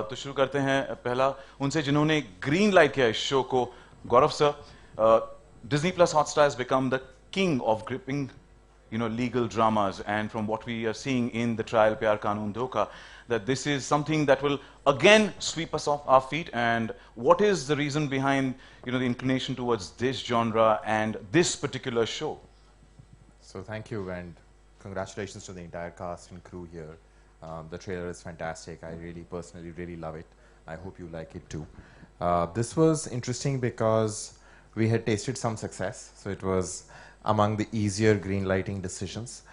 तो शुरू करते हैं पहला उनसे जिन्होंने ग्रीन लाइट किया इस शो को. गौरव sir, Disney Plus Hotstar has become the king of gripping, legal dramas, and from what we are seeing in the trial Pyar Kanun Dhoka, that this is something that will again sweep us off our feet. And what is the reason behind, the inclination towards this genre and this particular show? So thank you, and congratulations to the entire cast and crew here. The trailer is fantastic. I personally really love it. I hope you like it too. This was interesting because we had tasted some success, so it was among the easier green lighting decisions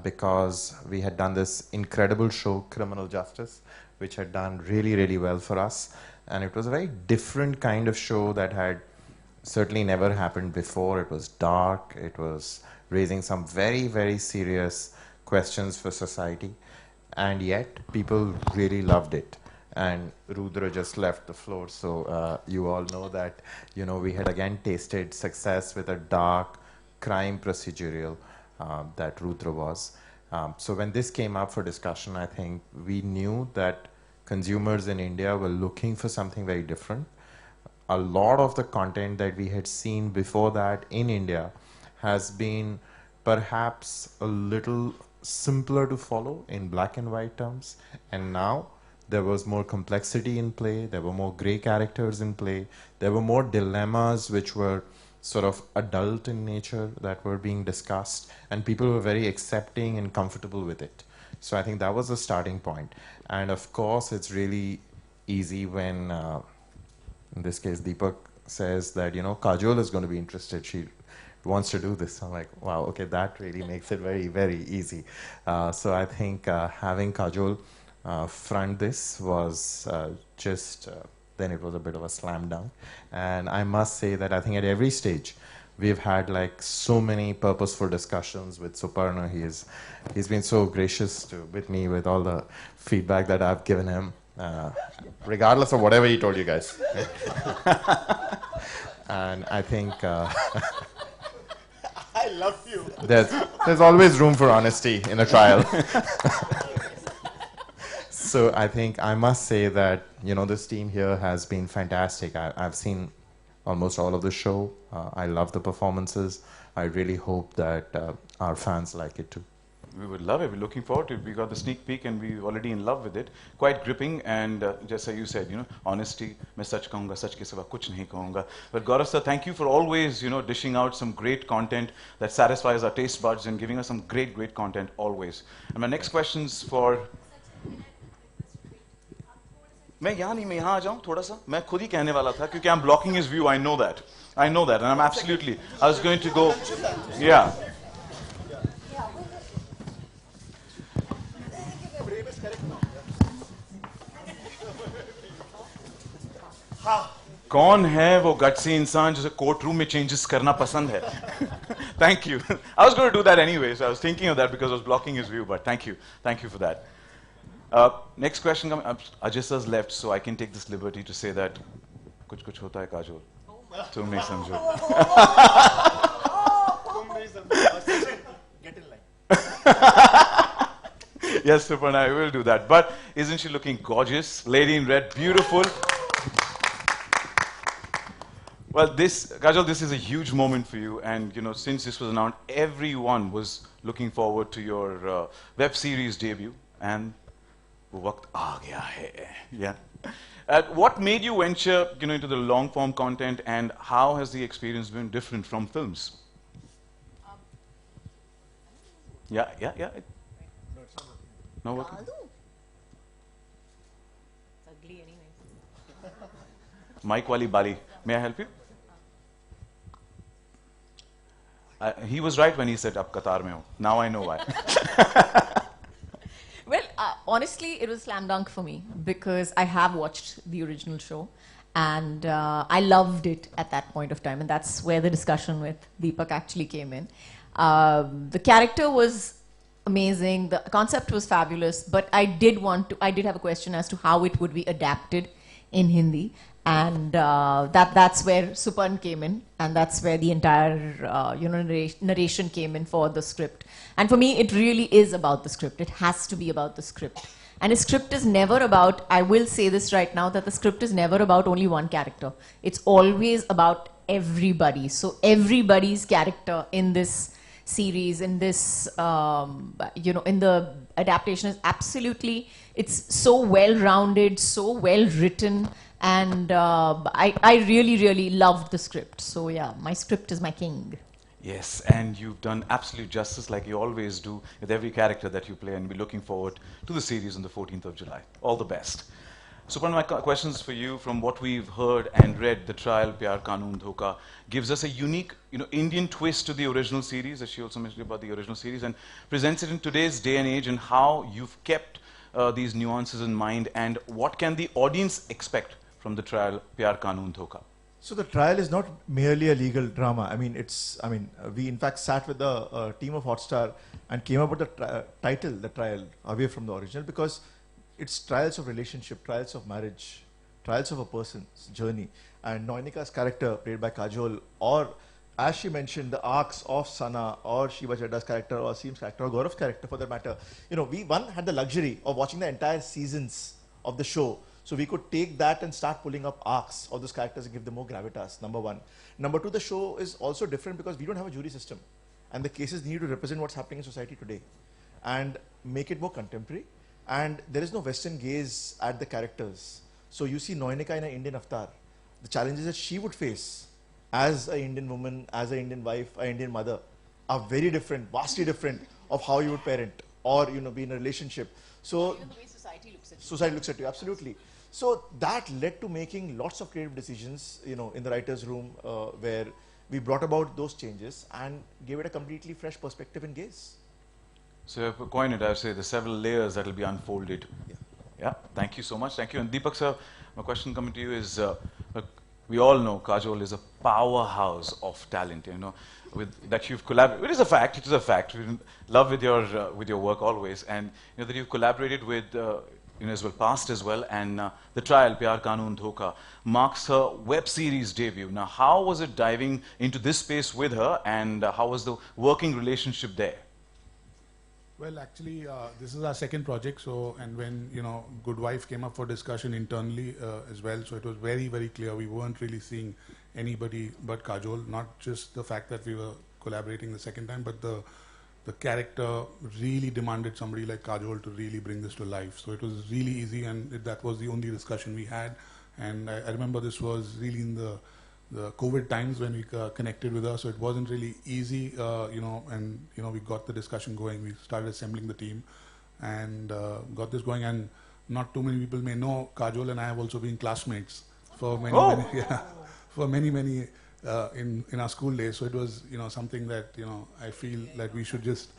because we had done this incredible show, Criminal Justice, which had done really well for us, and it was a very different kind of show that had certainly never happened before. It was dark, it was raising some very serious questions for society, and yet people really loved it. And Rudra just left the floor, so you all know that we had again tasted success with a dark crime procedural that Rudra was. So when this came up for discussion, I think we knew that consumers in India were looking for something very different. A lot of the content that we had seen before that in India has been perhaps a little simpler to follow in black and white terms, and now there was more complexity in play, there were more grey characters in play, there were more dilemmas which were sort of adult in nature that were being discussed, and people were very accepting and comfortable with it. So I think that was the starting point. And of course it's really easy when, in this case, Deepak says that, Kajol is going to be interested, she wants to do this. I'm like, wow, okay, that really makes it very easy. So I think having Kajol front this was then it was a bit of a slam dunk. And I must say that I think at every stage we've had like so many purposeful discussions with Suparna. He's been so gracious with me with all the feedback that I've given him, regardless of whatever he told you guys. And I think I love you. There's always room for honesty in a trial. So I think I must say that, this team here has been fantastic. I've seen almost all of the show. I love the performances. I really hope that our fans like it too. We would love it. We're looking forward to it. We got the sneak peek and we're already in love with it. Quite gripping, and just as you said, honesty. मैं सच कहूँगा, सच के सिवा कुछ नहीं कहूँगा. But Gaurav sir, thank you for always, dishing out some great content that satisfies our taste buds and giving us some great content always. And my next question's for. मैं यहाँ आ जाऊँ थोड़ा सा. मैं खुद ही कहने वाला था क्योंकि I'm blocking his view. I know that, and I'm absolutely. I was going to go, yeah. कौन है वो गट्सी इंसान जिसे कोर्ट रूम में चेंजेस करना पसंद है? Thank you. I was going to do that anyway, so I was thinking of that because I was blocking his view. But thank you for that. Next question, Ajay sir's left, so I can take this liberty to say that कुछ होता है काजोल, तुम नहीं समझो. Get in line. Yes, Suparna, I will do that. But isn't she looking gorgeous? Lady in red, beautiful. Well, Kajol, this is a huge moment for you, and since this was announced, everyone was looking forward to your web series debut, and वक्त आ गया है. Yeah. What made you venture, into the long form content, and how has the experience been different from films? Yeah. No, it's not working. It's ugly anyway. Mike wali bali. May I help you? He was right when he said ab Qatar mein ho. Now I know why. Well, honestly, it was slam dunk for me because I have watched the original show and I loved it at that point of time, and that's where the discussion with Deepak actually came in. The character was amazing, the concept was fabulous, but I did have a question as to how it would be adapted in Hindi, and that's where Supan came in, and that's where the entire narration came in for the script. And for me, it really is about the script. It has to be about the script. And a script is never about, I will say this right now, that the script is never about only one character. It's always about everybody. So everybody's character in this series, in this, in the adaptation is absolutely, it's so well-rounded, so well-written, and I really, really loved the script. So yeah, my script is my king. Yes, and you've done absolute justice like you always do with every character that you play, and we're looking forward to the series on the 14th of July. All the best. So one of my questions for you, from what we've heard and read, the trial Pyar Kanoon Dhoka gives us a unique, Indian twist to the original series, as she also mentioned about the original series, and presents it in today's day and age, and how you've kept these nuances in mind, and what can the audience expect from the trial Pyar Kanoon Dhoka? So the trial is not merely a legal drama. We in fact sat with the team of Hotstar and came up with the title, The Trial, away from the original, because it's trials of relationship, trials of marriage, trials of a person's journey. And Noinika's character, played by Kajol, or as she mentioned, the arcs of Sana or Sheeba Chaddha's character or Asim's character or Gaurav's character for that matter, we had the luxury of watching the entire seasons of the show. So we could take that and start pulling up arcs of those characters and give them more gravitas, number one. Number two, the show is also different because we don't have a jury system. And the cases need to represent what's happening in society today and make it more contemporary. And there is no Western gaze at the characters. So you see Noinika in an Indian avatar. The challenges that she would face as an Indian woman, as an Indian wife, an Indian mother, are very different, vastly different of how you would parent or be in a relationship. So Even the way society looks at you. Society looks at you, absolutely. So that led to making lots of creative decisions, in the writer's room, where we brought about those changes and gave it a completely fresh perspective and gaze. So if I coin it, I would say the several layers that will be unfolded. Yeah, thank you so much. Thank you. And Deepak sir, my question coming to you is, we all know Kajol is a powerhouse of talent, that you've collaborated. It is a fact, it is a fact. We love with your work always, and that you've collaborated with as well, past as well, and the trial Pyar Kanoon Dhoka marks her web series debut. Now, how was it diving into this space with her, and how was the working relationship there? Well, actually, this is our second project. And when Good Wife came up for discussion internally as well, so it was very, very clear we weren't really seeing anybody but Kajol. Not just the fact that we were collaborating the second time, but the character really demanded somebody like Kajol to really bring this to life. So it was really easy, and that was the only discussion we had. And I remember this was really in the COVID times when we connected with her, so it wasn't really easy, we got the discussion going. We started assembling the team and got this going. And not too many people may know, Kajol and I have also been classmates for many, many in our school days. So it was, something that, I feel like we should just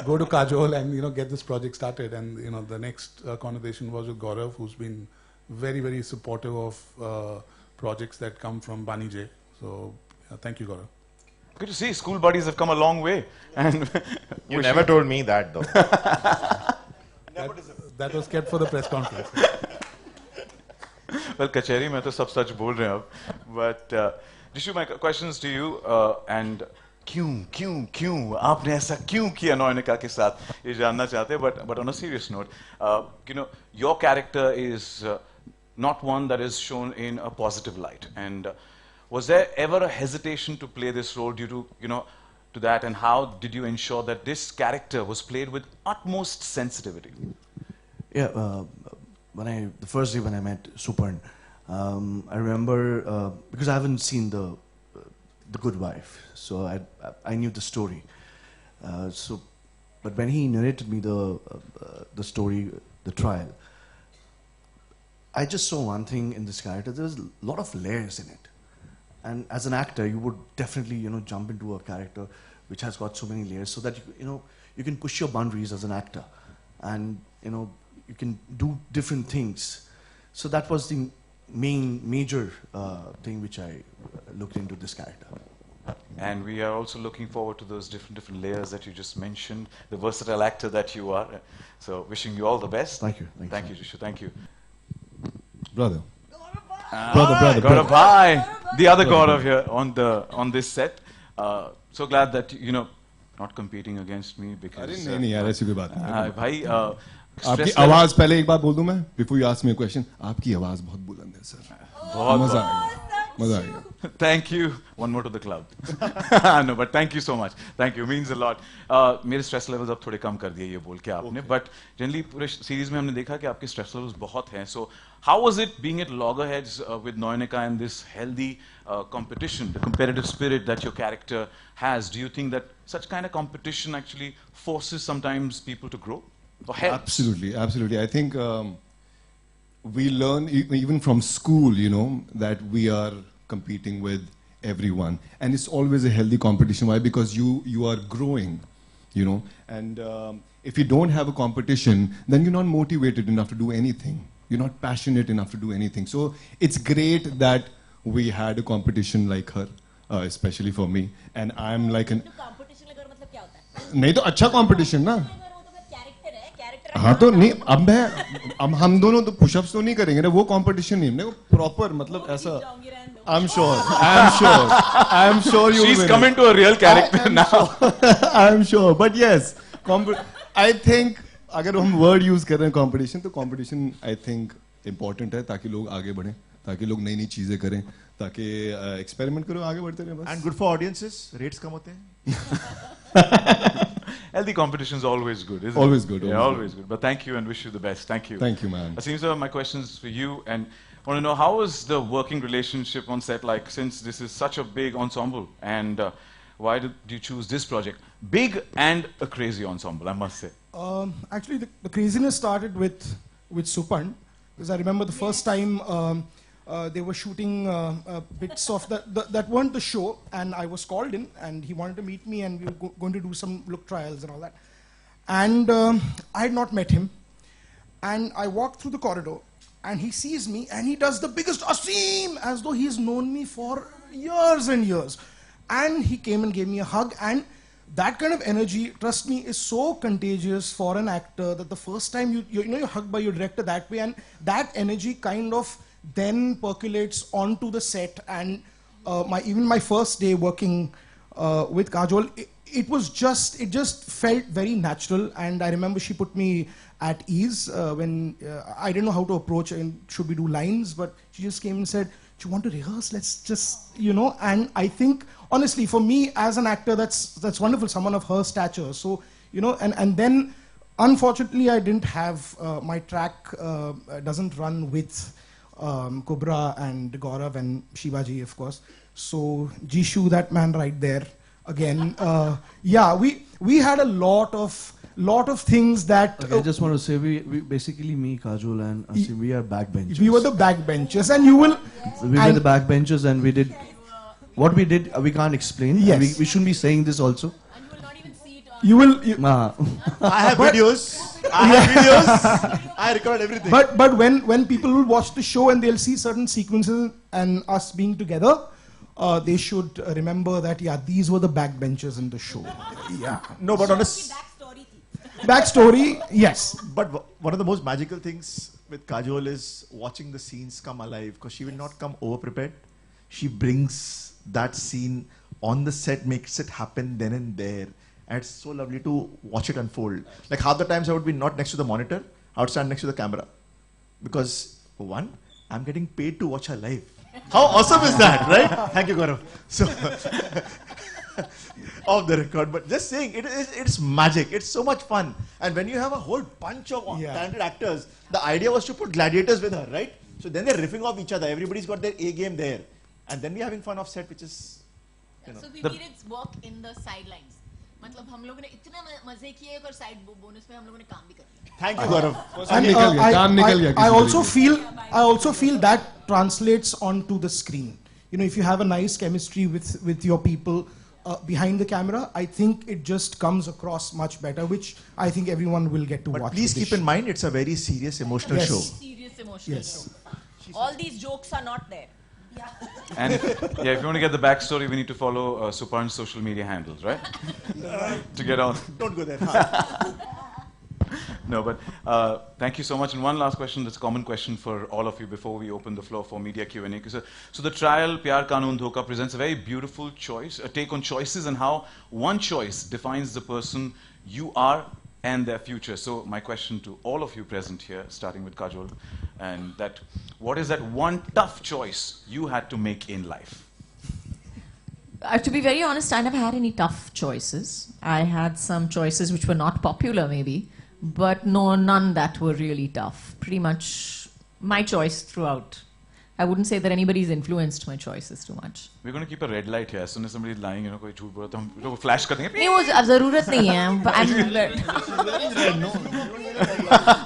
go to Kajol and, get this project started. And, the next conversation was with Gaurav, who's been very, very supportive of projects that come from Bani J. So, thank you, Gaurav. Good to see. School buddies have come a long way. And you never told me that, though. That was kept for the press conference. Well, Kacheri, मैं तो सब सच बोल रहे हैं अब. But Jisshu, my questions to you, and क्यों आपने ऐसा क्यों किया नौनिका के साथ, ये जानना चाहते हैं. But on a serious note, your character is not one that is shown in a positive light. And was there ever a hesitation to play this role due to to that? And how did you ensure that this character was played with utmost sensitivity? Yeah, the first day when I met Suparn, I remember because I haven't seen the Good Wife, so I knew the story. But when he narrated me the story, the trial, I just saw one thing in this character. There's a lot of layers in it, and as an actor, you would definitely jump into a character which has got so many layers, so that you can push your boundaries as an actor, and you can do different things. So that was the major thing which I looked into this character. And we are also looking forward to those different layers that you just mentioned, the versatile actor that you are. So wishing you all the best. Thank you. Thank you, Jisshu. Thank you. Brother. Brother. Gaurav, bye. The other Gaurav here on this set. So glad that not competing against me, because नहीं यार ऐसी कोई बात नहीं. भाई आपकी Stress level- आवाज पहले एक बार बोल दूं मैं before you ask me a question. आपकी आवाज बहुत बुलंद है सर. बहुत मजा आएगा. मजा आएगा. Thank you. One more to the club. No, but thank you so much. Thank you. Means a lot. मेरे stress levels अब थोड़े कम कर दिए ये बोल के आपने. But generally पूरे series में हमने देखा कि आपके stress levels बहुत हैं. So how was it being at loggerheads with Noynika and this healthy competition, the competitive spirit that your character has? Do you think that such kind of competition actually forces sometimes people to grow or helps? Absolutely, absolutely. I think we learn even from school, you know, that we are competing with everyone, and it's always a healthy competition. Why? Because you are growing, you know, and if you don't have a competition, then you're not motivated enough to do anything. You're not passionate enough to do anything. So it's great that we had a competition like her, especially for me, and I'm like an. competition लगा मतलब क्या होता है? नहीं तो अच्छा competition ना. Character है, कैरेक्टर हाँ तो नहीं अब हम दोनों तो पुशअप्स तो नहीं करेंगे ना, वो कंपटीशन नहीं है, वो प्रॉपर मतलब ऐसा. I'm sure you. She's coming to a real character now. I'm sure, but yes, I think अगर हम word use कर रहे हैं competition, तो competition I think important है ताकि लोग आगे बढ़ें, ताकि लोग नई नई चीजें करें, ताकि experiment करो, आगे बढ़ते रहें बस. And good for audiences, rates कम होते हैं. Healthy competition is always good, isn't Always it? good, Yeah, always always good. But thank you and wish you the best. Thank you. Thank you, man. It seems my questions for you, and I want to know how is the working relationship on set like, since this is such a big ensemble, and why did you choose this project? Big and a crazy ensemble, I must say. Actually, the craziness started with Supan, because I remember the first time they were shooting bits of that weren't the show, and I was called in, and he wanted to meet me, and we were going to do some look trials and all that. And I had not met him, and I walked through the corridor, and he sees me, and he does the biggest Asim, as though he's known me for years and years. And he came and gave me a hug, and that kind of energy, trust me, is so contagious for an actor that the first time you're hugged by your director that way, and that energy kind of then percolates onto the set. And even my first day working with Kajol, it just felt very natural, and I remember she put me at ease when I didn't know how to approach and should we do lines, but she just came and said, do you want to rehearse? Let's just, and I think, honestly, for me as an actor, that's wonderful, someone of her stature. So, and then, unfortunately, I didn't have, my track doesn't run with Kubbra and Gaurav and Sheeba ji, of course. So, Jisshu, that man right there, again, yeah, we had a lot of things that... Okay, I just want to say, we basically, me, Kajol and Asim, we are backbenchers. We were the backbenchers, and you will... We were the backbenchers, and we did... What we did, we can't explain. Yes. We shouldn't be saying this also. And you will not even see it on... You will... I have videos. I record everything. But when people will watch the show and they'll see certain sequences and us being together, they should remember that, yeah, these were the backbenchers in the show. Yeah. No, but on a Backstory, yes. But one of the most magical things with Kajol is watching the scenes come alive, because she will not come over prepared. She brings that scene on the set, makes it happen then and there. And it's so lovely to watch it unfold. Like half the times I would be not next to the monitor, I would stand next to the camera. Because for one, I'm getting paid to watch her live. How awesome is that, right? Thank you, Gaurav. So, off the record, but just saying, it's magic. It's so much fun. And when you have a whole bunch of talented actors, the idea was to put gladiators with her, right? So then they're riffing off each other. Everybody's got their A game there. And then we're having fun off set, which is, So we needed work in the sidelines. मतलब हम लोगों ने इतने मजे किए और side bonus में हम लोगों ने काम भी कर लिया. Thank you, Gaurav. And I also feel that translates onto the screen. If you have a nice chemistry with your people behind the camera, I think it just comes across much better, which I think everyone will get to watch. But please keep in mind, it's a very serious, emotional show. Serious emotional show. All these jokes are not there. Yeah. And yeah, if you want to get the backstory, we need to follow Suparn's social media handles, right? To get on. Don't go there. No, but thank you so much. And one last question, that's a common question for all of you before we open the floor for media Q&A. So the trial, Pyar Kanun Dhoka, presents a very beautiful choice, a take on choices and how one choice defines the person you are and their future. So my question to all of you present here, starting with Kajol, and that what is that one tough choice you had to make in life? To be very honest, I never had any tough choices. I had some choices which were not popular maybe, but no, none that were really tough. Pretty much my choice throughout. I wouldn't say that anybody's influenced my choices too much. We're going to keep a red light here. As soon as somebody is lying, कोई झूठ बोला तो हम लोग flash कर देंगे. नहीं वो अब ज़रूरत नहीं है.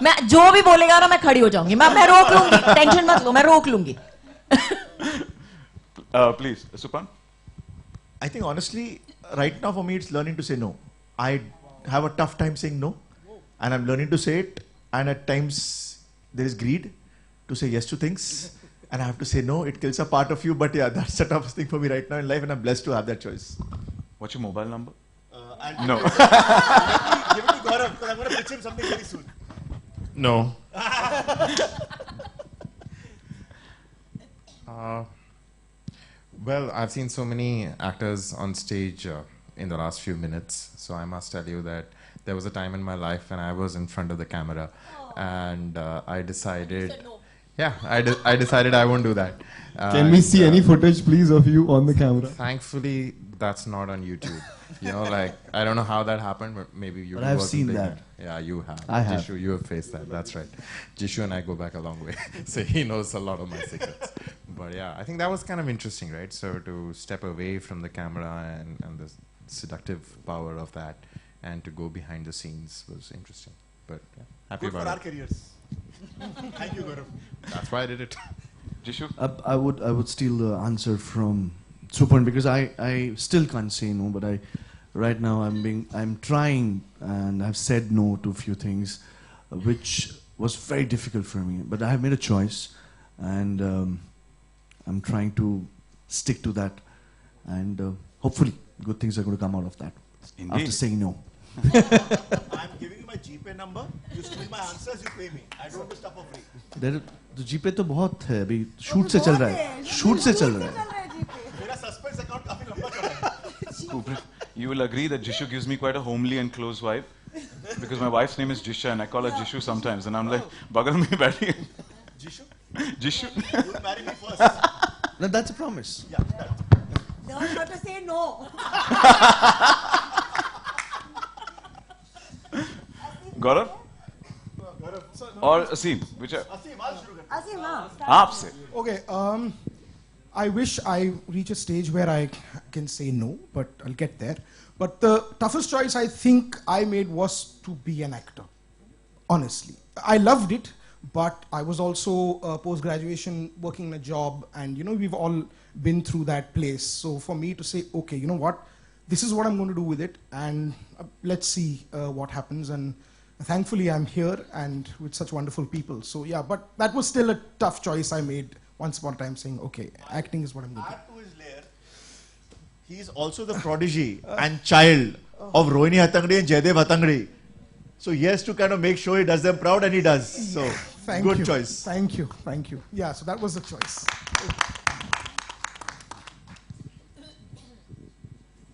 मैं जो भी बोलेगा ना मैं खड़ी हो जाऊंगी. मैं रोक लूंगी. टेंशन मत लो. मैं रोक लूंगी. Please, Supan. I think honestly, right now for me, it's learning to say no. I have a tough time saying no, and I'm learning to say it. And at times there is greed to say yes to things, and I have to say no. It kills a part of you, but yeah, that's the toughest thing for me right now in life, and I'm blessed to have that choice. What's your mobile number? No. Give it to Gaurav because I'm going to pitch him something very soon. No. Well, I've seen so many actors on stage in the last few minutes, so I must tell you that there was a time in my life when I was in front of the camera, and I decided... You said no. Yeah, I decided I won't do that. Can we see any footage, please, of you on the camera? Thankfully, that's not on YouTube. You know, like, I don't know how that happened, but maybe you... But I've seen that. Yeah, you have. I have. Jisshu, you have faced that. That's right. Jisshu and I go back a long way. So he knows a lot of my secrets. But yeah, I think that was kind of interesting, right? So to step away from the camera and the seductive power of that and to go behind the scenes was interesting. But yeah, happy Good about for our it. careers. Thank you, Gaurav. That's why I did it. Jisshu? I would steal the answer from Supan because I still can't say no, but right now I'm trying, and I've said no to a few things, which was very difficult for me. But I have made a choice, and I'm trying to stick to that, and hopefully good things are going to come out of that. Indeed. After saying no. I'm giving you my GPay number. You steal my answers, you pay me. I don't do stuff for free. तो जीपे तो बहुत है अभी shoot से चल रहा है shoot से चल रहा है मेरा suspense account काफी लंबा चला है. Kubbra, you will agree that Jisshu gives me quite a homely and close vibe because my wife's name is Jisha and I call her Jisshu sometimes and I'm like, bagal mein bathi hai. Jisshu, Jisshu. you will marry me first. No, that's a promise. Yeah, that. Don't have to say no. Gaurav? और असीम, whichever. Asim, आपसे. Okay, I wish I reach a stage where I can say no, but I'll get there. But the toughest choice I think I made was to be an actor. Honestly, I loved it, but I was also post-graduation working in a job, and we've all been through that place. So for me to say, okay, you know what, this is what I'm going to do with it, and let's see what happens. And thankfully, I'm here and with such wonderful people. So yeah, but that was still a tough choice I made once upon a time, saying, okay, acting is what I'm going to do. Add to his layer, he is also the prodigy and child of Rohini Hattangadi and Jaydev Hattangadi. So he has to kind of make sure he does them proud, and he does. So good choice. Thank you. Yeah, so that was the choice.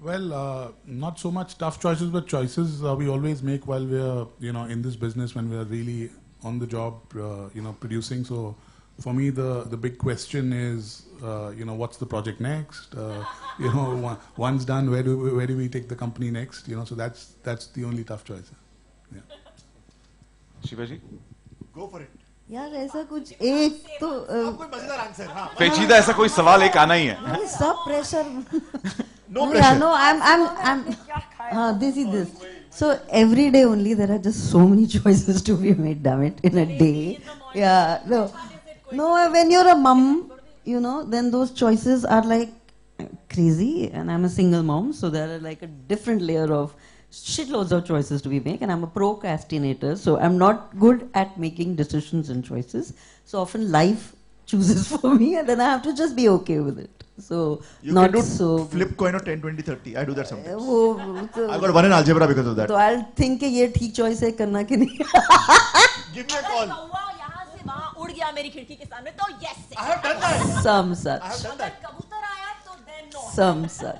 Well, not so much tough choices, but choices we always make while we're, in this business when we're really on the job, producing. So, for me, the big question is, what's the project next? Once done, where do we take the company next? So that's the only tough choice. Yeah. Sheeba ji? Go for it. यार ऐसा कुछ एक तो कोई मजेदार answer. हाँ. पेचीदा ऐसा कोई सवाल एक आना ही है. सब pressure. No pressure. No, I'm this. So every day only there are just so many choices to be made, damn it, in a day. Yeah, no, when you're a mom, then those choices are like crazy, and I'm a single mom, so there are like a different layer of shitloads of choices to be made, and I'm a procrastinator, so I'm not good at making decisions and choices. So often life chooses for me, and then I have to just be okay with it. So You not can do so flip coin of 10, 20, 30. I do that sometimes. वो I got one in algebra because of that. तो I'll think कि ये ठीक choice है करना कि नहीं. Give me a call. यहाँ से वहाँ उड़ गया मेरी खिड़की के सामने तो yes. I have done that. Some such. I have done that. कबूतर आया तो then no. Some such.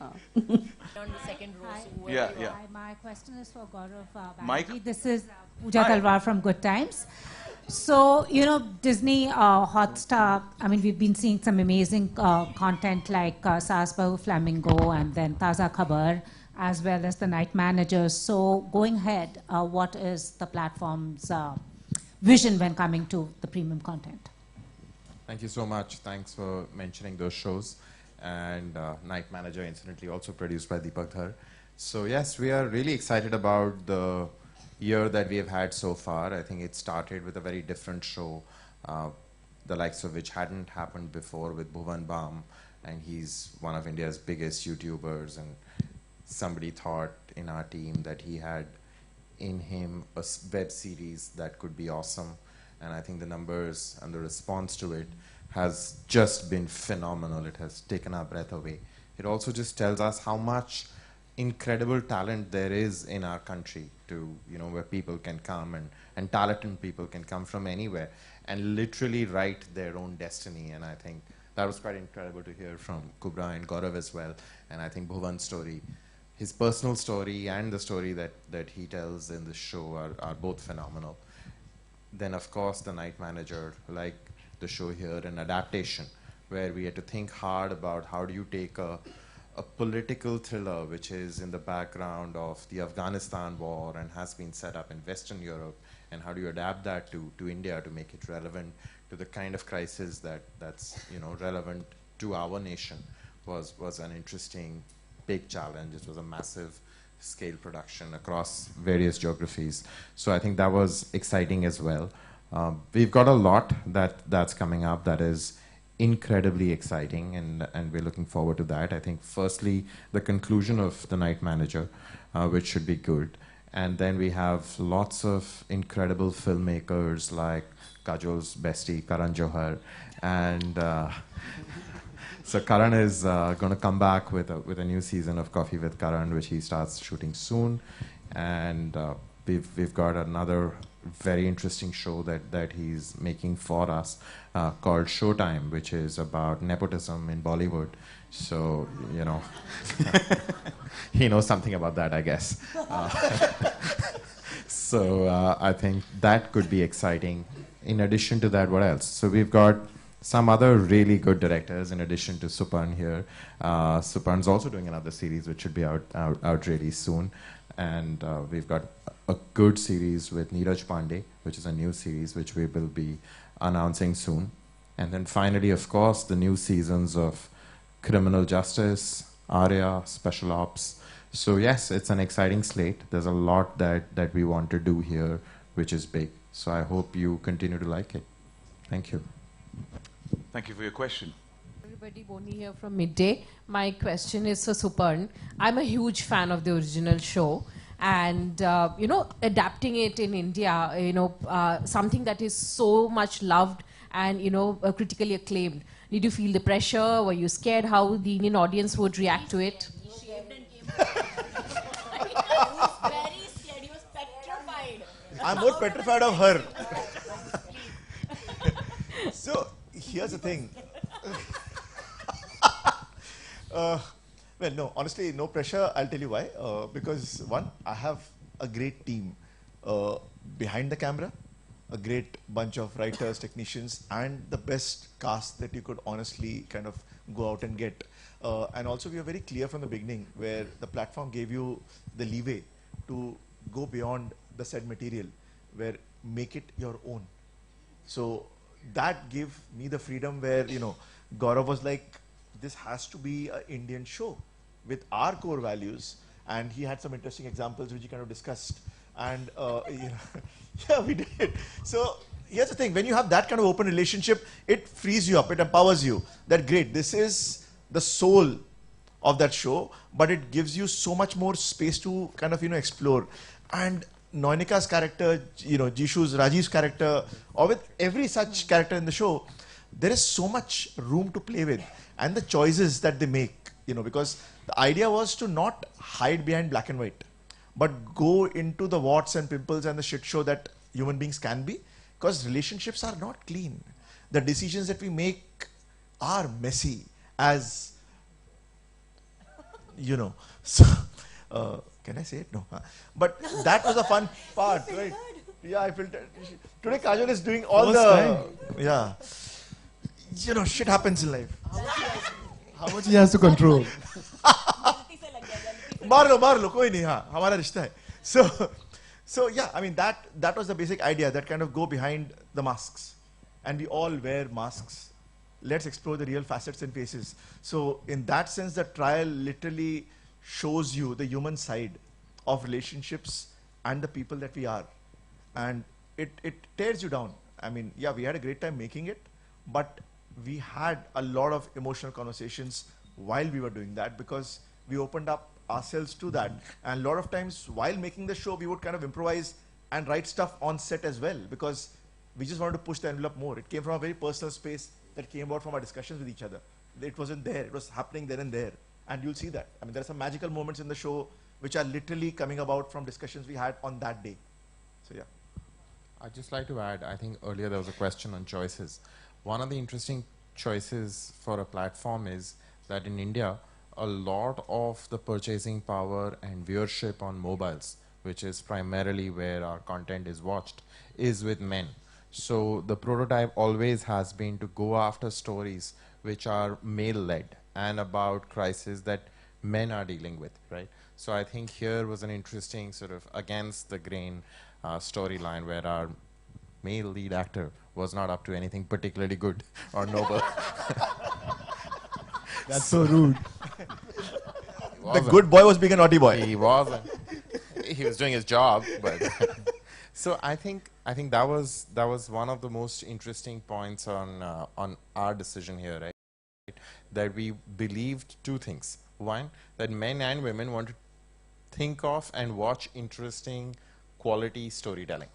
On the second row. Hi. So whoever Yeah, you yeah. are. Hi, my question is for Gaurav Mike? Banerjee. This is Pooja Hi. Talwar from Good Times. So, you know, Disney Hotstar, I mean, we've been seeing some amazing content like Saas Bahu Flamingo and then Taza Khabar, as well as The Night Managers. So, going ahead, what is the platform's vision when coming to the premium content? Thank you so much. Thanks for mentioning those shows. And Night Manager, incidentally, also produced by Deepak Dhar. So yes, we are really excited about the year that we have had so far. I think it started with a very different show, the likes of which hadn't happened before with Bhuvan Bam. And he's one of India's biggest YouTubers. And somebody thought in our team that he had in him a web series that could be awesome. And I think the numbers and the response to it has just been phenomenal. It has taken our breath away. It also just tells us how much incredible talent there is in our country to, you know, where people can come and talented people can come from anywhere and literally write their own destiny. And I think that was quite incredible to hear from Kubbra and Gaurav as well. And I think Bhuvan's story, his personal story and the story that he tells in the show are both phenomenal. Then, of course, The Night Manager, like the show here, an adaptation, where we had to think hard about how do you take a political thriller, which is in the background of the Afghanistan war and has been set up in Western Europe, and how do you adapt that to India to make it relevant to the kind of crisis that's you know relevant to our nation was an interesting, big challenge. It was a massive scale production across various geographies. So I think that was exciting as well. We've got a lot that's coming up that is incredibly exciting, and we're looking forward to that. I think firstly, the conclusion of The Night Manager, which should be good. And then we have lots of incredible filmmakers like Kajol's bestie, Karan Johar. And so Karan is going to come back with a new season of Coffee with Karan, which he starts shooting soon. And we've got another very interesting show that he's making for us called Showtime, which is about nepotism in Bollywood. So, you know, he knows something about that, I guess. So I think that could be exciting. In addition to that, what else? So we've got some other really good directors in addition to Suparn here. Suparn's also doing another series which should be out really soon. And we've got a good series with Neeraj Pandey, which is a new series which we will be announcing soon. And then finally, of course, the new seasons of Criminal Justice, Arya, Special Ops. So yes, it's an exciting slate. There's a lot that we want to do here, which is big. So I hope you continue to like it. Thank you. Thank you for your question. Everybody, Boni here from Midday. My question is for Suparn. I'm a huge fan of the original show. And, you know, adapting it in India, you know, something that is so much loved and, you know, critically acclaimed. Did you feel the pressure? Were you scared how the Indian audience would react to it? He was very scared. He was petrified. I'm more petrified of her. So, here's the thing. Well, no, honestly, no pressure. I'll tell you why. Because one, I have a great team behind the camera, a great bunch of writers, technicians, and the best cast that you could honestly kind of go out and get. And also, we were very clear from the beginning where the platform gave you the leeway to go beyond the said material, where make it your own. So that gave me the freedom where, you know, Gaurav was like, this has to be an Indian show with our core values. And he had some interesting examples which he kind of discussed. And, you know, yeah, we did. So here's the thing, when you have that kind of open relationship, it frees you up, it empowers you. That great, this is the soul of that show, but it gives you so much more space to kind of, you know, explore. And Noinika's character, you know, Jishu's, Rajiv's character, or with every such character in the show, there is so much room to play with. And the choices that they make, you know, because the idea was to not hide behind black and white, but go into the warts and pimples and the shit show that human beings can be, because relationships are not clean. The decisions that we make are messy, as you know. So, can I say it? No. But that was a fun part, right? Yeah, I felt today Kajol is doing all yeah. You know, shit happens in life. How much he has to control? मार लो कोई नहीं हाँ हमारा रिश्ता है. So yeah, I mean that was the basic idea, that kind of go behind the masks, and we all wear masks. Let's explore the real facets and faces. So in that sense, the trial literally shows you the human side of relationships and the people that we are, and it tears you down. I mean, yeah, we had a great time making it, but we had a lot of emotional conversations while we were doing that, because we opened up ourselves to that. And a lot of times while making the show, we would kind of improvise and write stuff on set as well, because we just wanted to push the envelope more. It came from a very personal space that came out from our discussions with each other. It wasn't there, it was happening there and there. And you'll see that. I mean, there are some magical moments in the show which are literally coming about from discussions we had on that day. So yeah. I'd just like to add, I think earlier there was a question on choices. One of the interesting choices for a platform is that in India, a lot of the purchasing power and viewership on mobiles, which is primarily where our content is watched, is with men. So the prototype always has been to go after stories which are male-led and about crises that men are dealing with, right? So I think here was an interesting sort of against the grain storyline where our male lead actor was not up to anything particularly good or noble. That's so rude. The good boy was being a naughty boy. He wasn't. He was doing his job, but so I think that was one of the most interesting points on our decision here, right? That we believed two things. One, that men and women want to think of and watch interesting quality storytelling.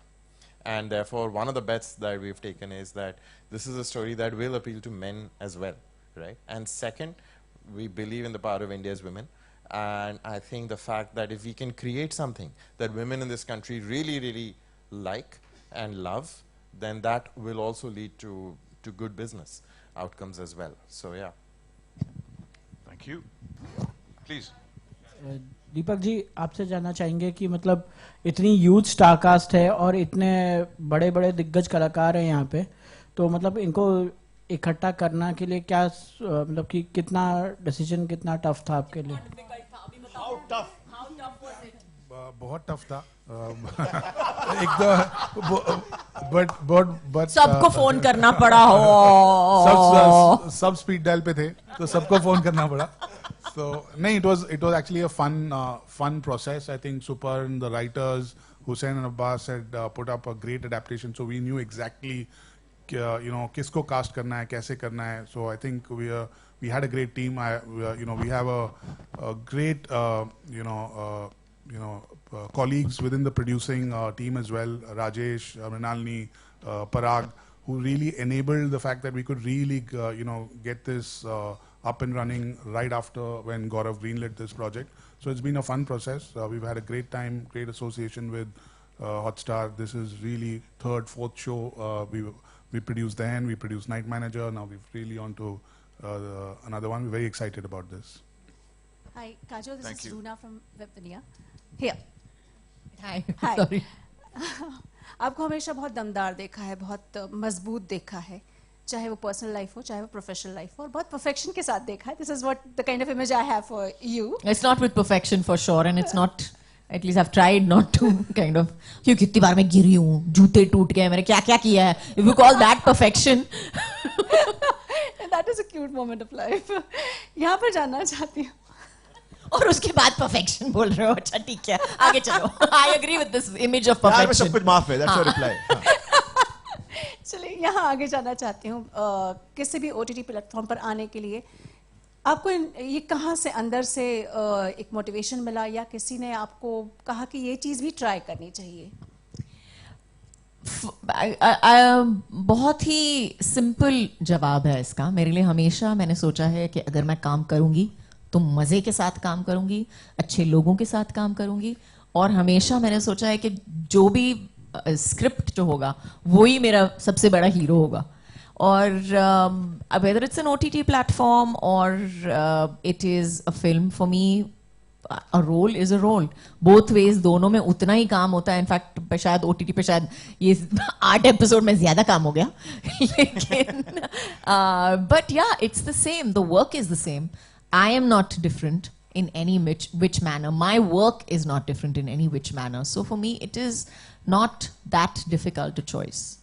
And therefore, one of the bets that we've taken is that this is a story that will appeal to men as well, right? And second, we believe in the power of India's women. And I think the fact that if we can create something that women in this country really, really like and love, then that will also lead to good business outcomes as well. So, yeah. Thank you. Please. Deepak ji आपसे जानना चाहेंगे कि मतलब इतनी huge star cast है और इतने बड़े बड़े दिग्गज कलाकार हैं यहाँ पे, तो मतलब इनको इकट्ठा करना के लिए क्या मतलब कि कितना डिसीजन कितना टफ था आपके लिए? बहुत टफ था. बट सबको फोन करना पड़ा हो. सब स्पीड डायल पे थे तो सबको फोन करना पड़ा. So it was actually a fun process. I think Suparn, the writers, Hussain and Abbas had put up a great adaptation, so we knew exactly किसको cast करना है, कैसे करना है. So I think we had a great team. We have a great colleagues within the producing team as well, Rajesh, Mrinalini, Parag, who really enabled the fact that we could really get this up and running right after when Gaurav greenlit this project. So it's been a fun process. We've had a great time, great association with Hotstar. This is really third, fourth show. We produced then, we produced Night Manager. Now we've really on to another one. We're very excited about this. Hi, Kajol, this is Runa from Webvinia. Here. Hi. Hi. Sorry. आपको हमेशा बहुत दमदार देखा है, बहुत मजबूत देखा है, चाहे वो पर्सनल लाइफ हो, चाहे वो प्रोफेशनल लाइफ हो, और बहुत परफेक्शन के साथ देखा है. This is what the kind of image I have for you. It's not with perfection for sure, and it's not. At least I've tried not to kind of. क्यों कितनी बार मैं गिरी हूँ, जूते टूट गए, मैंने क्या क्या किया है. If you call that perfection. That is a cute moment of life. यहाँ पर जानना चाहती हूँ. और उसके बाद perfection बोल रहे हो. अच्छा ठीक है, आगे चलो. I agree with this image of perfection. यार में सब कुछ माफ है. That's your reply. चलिए यहाँ आगे जाना चाहती हूँ. किसी भी OTT प्लेटफॉर्म पर आने के लिए आपको ये कहाँ से अंदर से एक मोटिवेशन मिला, या किसी ने आपको कहा कि ये चीज़ भी ट्राई करनी चाहिए? बहुत ही सिंपल जवाब है इसका. मेरे लिए हमेशा मैंने सोचा है कि अगर मैं काम करूंगी तो मज़े के साथ काम करूंगी, अच्छे लोगों के साथ काम करूंगी, और हमेशा मैंने सोचा है कि जो भी स्क्रिप्ट जो होगा वही मेरा सबसे बड़ा हीरो होगा. or whether it's an OTT platform or it is a film, for me, a role is a role. Both ways, दोनों में उतना ही काम होता है. In fact, शायद OTT पे शायद ये 8 episode में ज़्यादा काम हो गया. लेकिन, but yeah, it's the same. The work is the same. I am not different in any which manner. My work is not different in any which manner. So for me, it is not that difficult to choice.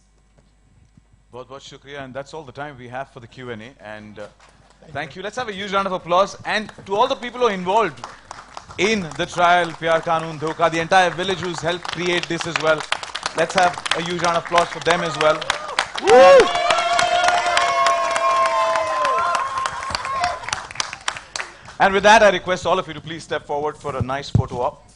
बहुत shukriya, and that's all the time we have for the Q&A. And thank you. Let's have a huge round of applause. And to all the people who are involved in the trial, Pyar Kanun Dhoka, the entire village who's helped create this as well. Let's have a huge round of applause for them as well. Woo! And with that, I request all of you to please step forward for a nice photo op.